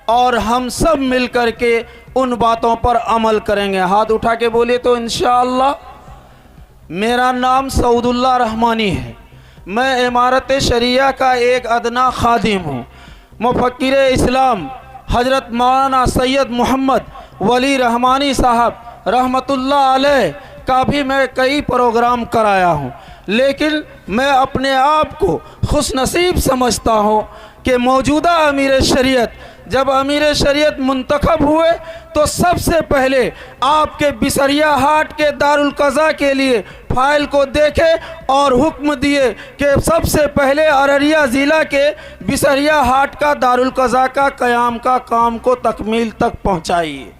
और हम सब मिल कर के उन बातों पर अमल करेंगे। हाथ उठा के बोलिए तो इंशाअल्लाह। मेरा नाम सऊदुल्लाह रहमानी है। मैं इमारत शरिया का एक अदना खादिम हूँ। मुफक्किर इस्लाम हज़रत मौलाना सैयद मोहम्मद वली रहमानी साहब रहमतुल्लाह अलैह का भी मैं कई प्रोग्राम कराया हूँ, लेकिन मैं अपने आप को खुशनसीब समझता हूँ कि मौजूदा अमीर शरीयत जब अमीर शरीयत मुंतखब हुए तो सबसे पहले आपके बिसरिया हाट के दारुल कज़ा के लिए फ़ाइल को देखे और हुक्म दिए कि सबसे पहले अररिया ज़िला के बिसरिया हाट का दारुल कज़ा का क़याम का काम को तकमील तक पहुँचाइए।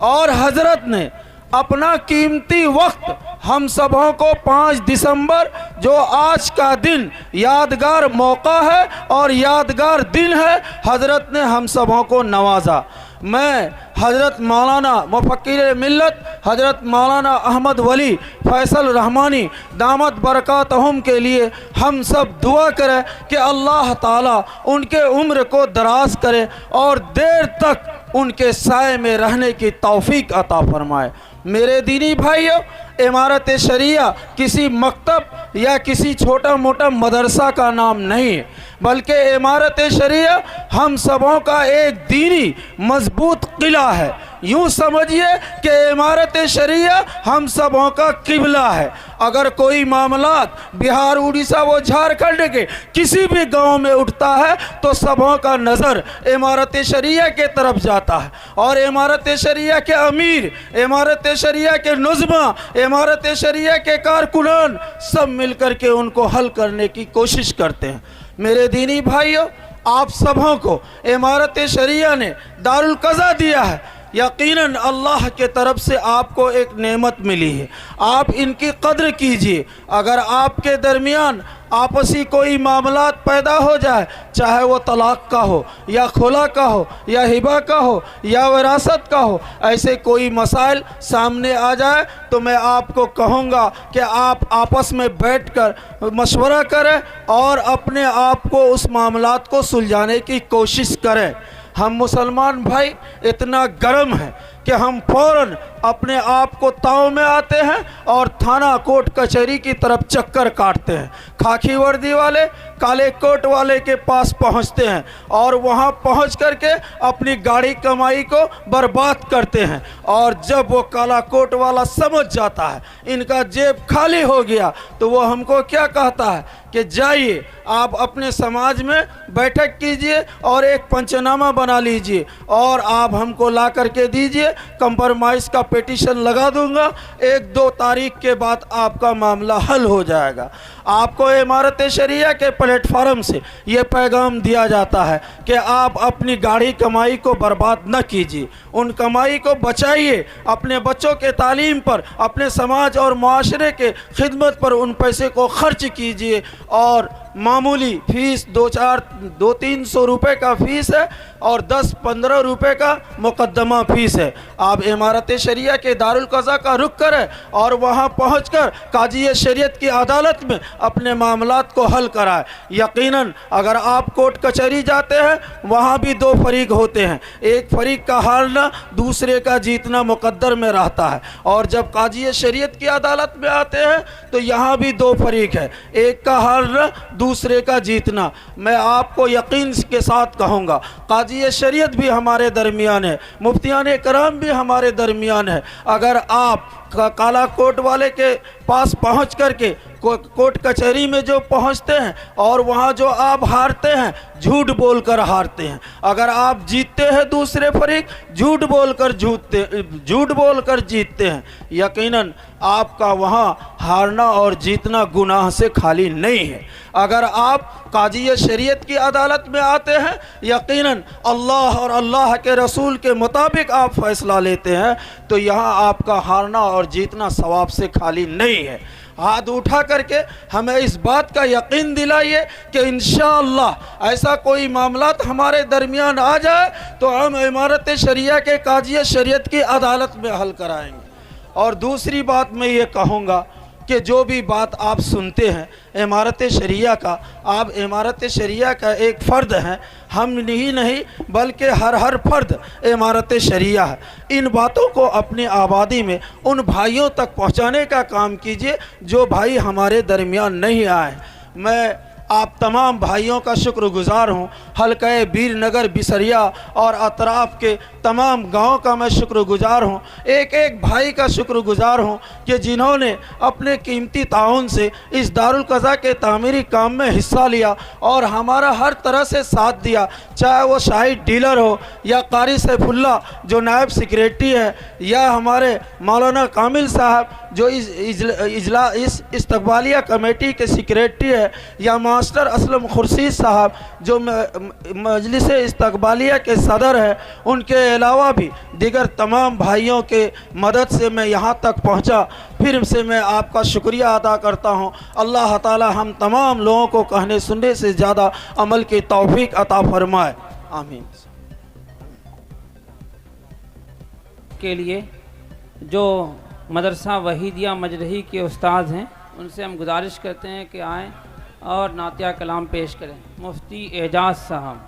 और हज़रत ने अपना कीमती वक्त हम सबों को 5 दिसंबर जो आज का दिन यादगार मौका है और यादगार दिन है, हज़रत ने हम सबों को नवाजा। मैं हज़रत मौलाना मुफक्किर मिल्लत हज़रत मौलाना अहमद वली फैसल रहमानी दामत बरकातहुम के लिए हम सब दुआ करें कि अल्लाह ताला उनके उम्र को दराज करे और देर तक उनके साए में रहने की तौफीक अता फरमाए। मेरे दीनी भाइयों, इमारत शरिया किसी मकतब या किसी छोटा मोटा मदरसा का नाम नहीं है, बल्कि इमारत शरिया हम सबों का एक दीनी मजबूत किला है। यूँ समझिए कि इमारत शरिया हम सबों का किबला है। अगर कोई मामलात बिहार, उड़ीसा व झारखंड के किसी भी गांव में उठता है तो सबों का नज़र इमारत शरिया के तरफ जाता है और इमारत शरिया के अमीर, इमारत शरिया के नुज़मा, इमारत शरिया के कारकुनान सब मिलकर के उनको हल करने की कोशिश करते हैं। मेरे दीनी भाइयों, आप सबों को इमारत शरिया ने दारुल कज़ा दिया है। यकीनन अल्लाह के तरफ से आपको एक नेमत मिली है, आप इनकी कद्र कीजिए। अगर आपके दरमियान आपसी कोई मामलात पैदा हो जाए, चाहे वो तलाक़ का हो या खुला का हो या हिबा का हो या विरासत का हो, ऐसे कोई मसाइल सामने आ जाए तो मैं आपको कहूँगा कि आप आपस में बैठकर मशवरा करें और अपने आप को उस मामलात को सुलझाने की कोशिश करें। हम मुसलमान भाई इतना गर्म है कि हम फ़ौरन अपने आप को ताव में आते हैं और थाना कोर्ट कचहरी की तरफ चक्कर काटते हैं। खाकी वर्दी वाले काले कोट वाले के पास पहुंचते हैं और वहां पहुंच करके अपनी गाड़ी कमाई को बर्बाद करते हैं। और जब वो काला कोट वाला समझ जाता है इनका जेब खाली हो गया तो वो हमको क्या कहता है कि जाइए आप अपने समाज में बैठक कीजिए और एक पंचनामा बना लीजिए और आप हमको ला करके दीजिए, कंप्रोमाइज़ का पिटीशन लगा दूंगा, 1-2 तारीख के बाद आपका मामला हल हो जाएगा। आपको इमारत शरिया के प्लेटफार्म से ये पैगाम दिया जाता है कि आप अपनी गाड़ी कमाई को बर्बाद न कीजिए, उन कमाई को बचाइए, अपने बच्चों के तालीम पर, अपने समाज और माशरे के खिदमत पर उन पैसे को खर्च कीजिए। और मामूली फ़ीस 200-300 रुपये का फ़ीस है और 10-15 रुपये का मुकद्दमा फ़ीस है। आप इमारत शरिया के दारुल कज़ा का रुख करें और वहाँ पहुँचकर काजी शरीयत की अदालत में अपने मामलात को हल कराएं। यकीनन अगर आप कोर्ट कचहरी जाते हैं वहाँ भी 2 फरीक होते हैं, एक फरीक का हारना दूसरे का जीतना मुकद्दर में रहता है। और जब काजी शरीयत की अदालत में आते हैं तो यहाँ भी 2 फरीक है, एक का हारना दूसरे का जीतना। मैं आपको यकीन के साथ कहूँगा काजी शरीयत भी हमारे दरमियान है, मुफ्तियान कराम भी हमारे दरमियान है। अगर आप काला कोट वाले के पास पहुँच करके कोर्ट कचहरी में जो पहुँचते हैं और वहाँ जो आप हारते हैं, झूठ बोलकर हारते हैं। अगर आप जीतते हैं दूसरे फरीक, झूठ बोलकर जीतते हैं। यकीनन आपका वहाँ हारना और जीतना गुनाह से खाली नहीं है। अगर आप काजी शरीयत की अदालत में आते हैं, यकीनन अल्लाह और अल्लाह के रसूल के मुताबिक आप फैसला लेते हैं, तो यहाँ आपका हारना और जीतना सवाब से खाली नहीं है। हाथ उठा करके हमें इस बात का यकीन दिलाइए कि इंशाअल्लाह ऐसा कोई मामलात हमारे दरमियान आ जाए तो हम इमारत शरिया के काजी शरीयत की अदालत में हल कराएंगे। और दूसरी बात मैं ये कहूँगा कि जो भी बात आप सुनते हैं इमारत शरिया का, आप इमारत शरिया का एक फ़र्द हैं, हम ही नहीं बल्कि हर फर्द इमारत शरिया है। इन बातों को अपनी आबादी में उन भाइयों तक पहुंचाने का काम कीजिए जो भाई हमारे दरमियान नहीं आए। मैं आप तमाम भाइयों का शुक्रगुज़ार हूँ। हल्का बीरनगर बिसरिया और अतराफ़ के तमाम गाँव का मैं शुक्रगुज़ार हूँ। एक एक भाई का शुक्रगुज़ार हूँ कि जिन्होंने अपने कीमती ताउन से इस दारुल क़ज़ा के तामीरी काम में हिस्सा लिया और हमारा हर तरह से साथ दिया, चाहे वो शाहिद डीलर हो या कारी सैफुल्ला जो नायब सेक्रेटरी है, या हमारे मौलाना कामिल साहब जो इस इस्तकबालिया कमेटी के सेक्रेटरी है, या मास्टर असलम खुर्शीद साहब जो मजलिस इस्तकबालिया के सदर है। उनके अलावा भी दीगर तमाम भाइयों के मदद से मैं यहाँ तक पहुँचा। फिर से मैं आपका शुक्रिया अदा करता हूँ। अल्लाह ताला हम तमाम लोगों को कहने सुनने से ज़्यादा अमल की तौफीक अता फरमाए, आमीन। के लिए जो मदरसा वहीदिया मजरही के उस्ताद हैं उनसे हम गुजारिश करते हैं कि आएँ और नातिया कलाम पेश करें। मुफ्ती एजाज साहब।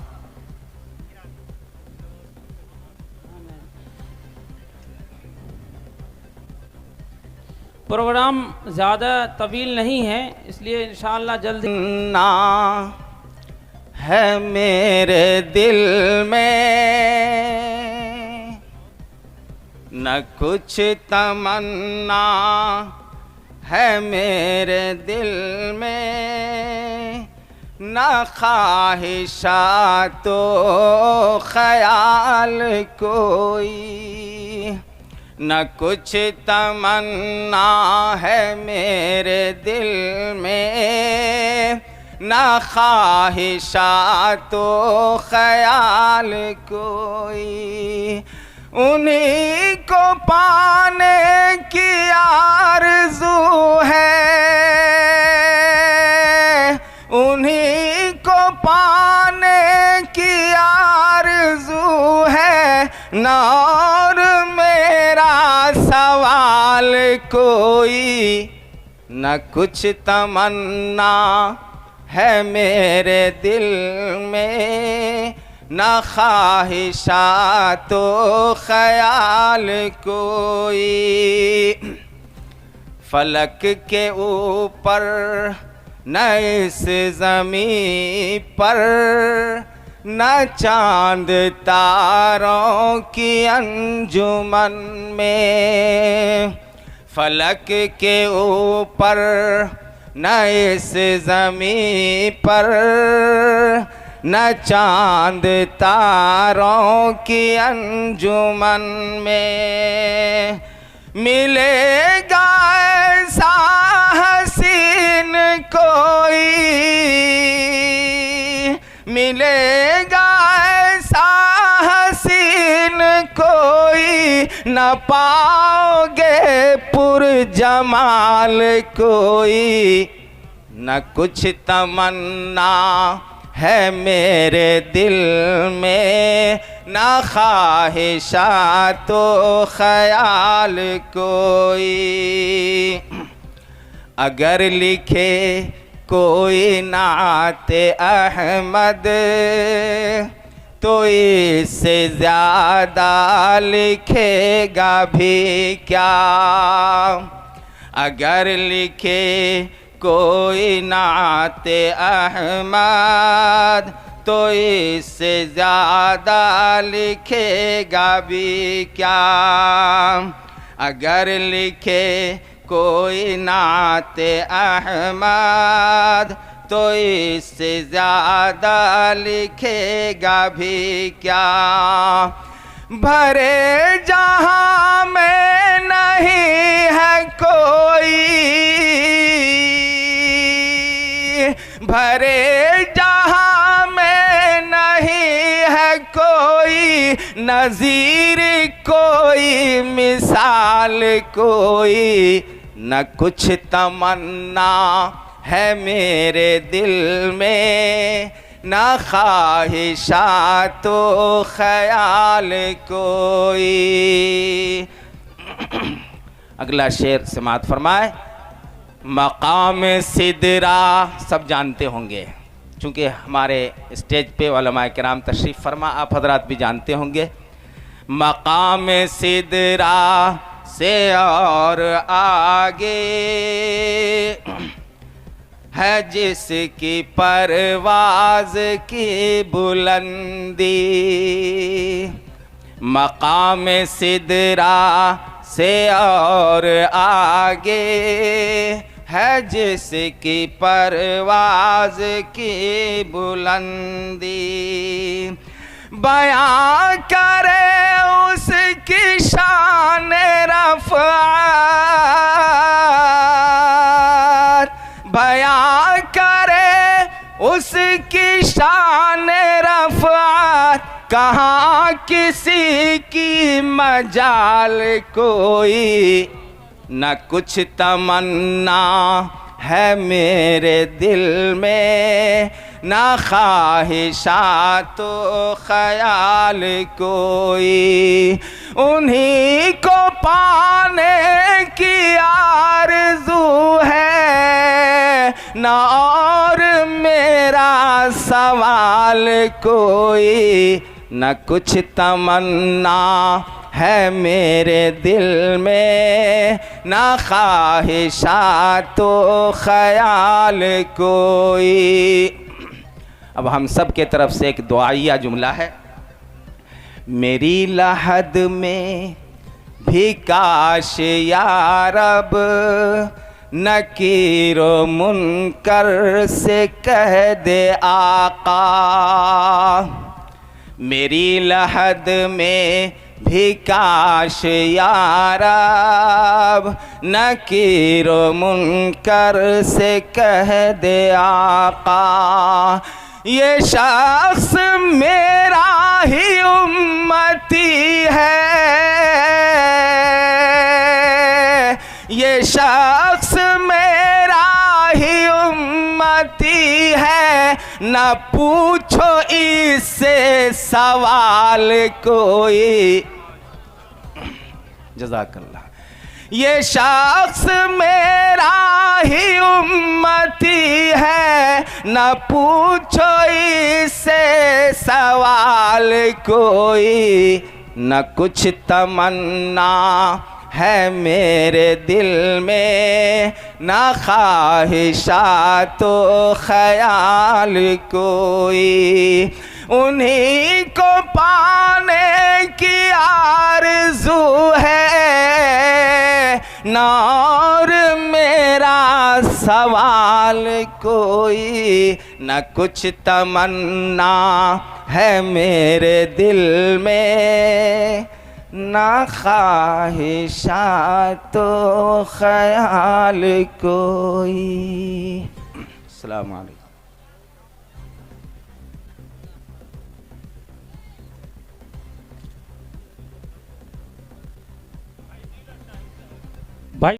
प्रोग्राम ज़्यादा तवील नहीं है, इसलिए इंशाअल्लाह जल्दी ना है मेरे दिल में, न कुछ तमन्ना है मेरे दिल में, न ख्वाहिशात तो ख्याल कोई, न कुछ तमन्ना है मेरे दिल में, न ख्वाहिशात तो ख्याल कोई। उन्हीं को पाने की आरज़ू है, उन्हीं को पाने की आरज़ू है, न और मेरा सवाल कोई, न कुछ तमन्ना है मेरे दिल में, न ख्वाहिशात तो ख्याल कोई। फलक के ऊपर न इस ज़मीं पर, न चांद तारों की अंजुमन में, फलक के ऊपर न इस ज़मीं पर, न चांद तारों की अंजुमन में, मिलेगा ऐसा हसीन कोई, मिलेगा ऐसा हसीन कोई, न पाओगे पुरजमाल कोई, न कुछ तमन्ना है मेरे दिल में, न ख्वाहिशात तो ख्याल कोई। अगर लिखे कोई नाते अहमद तो इससे ज़्यादा लिखेगा भी क्या। अगर लिखे कोई नाते अहमद तो इससे ज़्यादा लिखेगा भी क्या। अगर लिखे कोई नाते अहमद तो इससे ज़्यादा लिखेगा भी क्या। भरे जहाँ में नहीं है कोई, भरे जहाँ में नहीं है कोई, नज़ीर कोई मिसाल कोई, न कुछ तमन्ना है मेरे दिल में, न ख्वाहिशात तो ख्याल कोई। अगला शेर समाअत फरमाए। मकाम सिदरा सब जानते होंगे, चूँकि हमारे स्टेज पे उलमाए किराम तशरीफ़ फरमा, आप हजरात भी जानते होंगे। मकाम सिदरा से और आगे है जिसकी परवाज़ की बुलंदी। मकाम सिदरा से और आगे है जिसकी परवाज़ की बुलंदी। बयां करे उसकी शान रफ़ात, बयां करे उसकी शान रफ़ात, कहाँ किसी की मजाल कोई, न कुछ तमन्ना है मेरे दिल में, ना ख्वाहिशात ख्याल कोई। उन्हीं को पाने की आरज़ू है, ना और मेरा सवाल कोई, न कुछ तमन्ना है मेरे दिल में, ना ख्वाहिशात ख्याल कोई। अब हम सब के तरफ से एक दुआइया जुमला है। मेरी लहद में भी काश या रब नकीर व मुनकर से कह दे आका। मेरी लहद में भी काश या रब नकीर व मुनकर से कह दे आका। ये शख्स मेरा ही उम्मती है, ये शख्स मेरा ही उम्मती है, न पूछो इससे सवाल कोई। जज़ाकल्लाह। ये शख्स मेरा ही उम्मती है, न पूछो इससे सवाल कोई, न कुछ तमन्ना है मेरे दिल में, ना ख्वाहिशात ख्याल कोई। उन्हीं को पाने की आरज़ू है, ना और मेरा सवाल कोई, न कुछ तमन्ना है मेरे दिल में, ना ख्वाहिशात ख्याल कोई। अस्सलामु अलैकुम।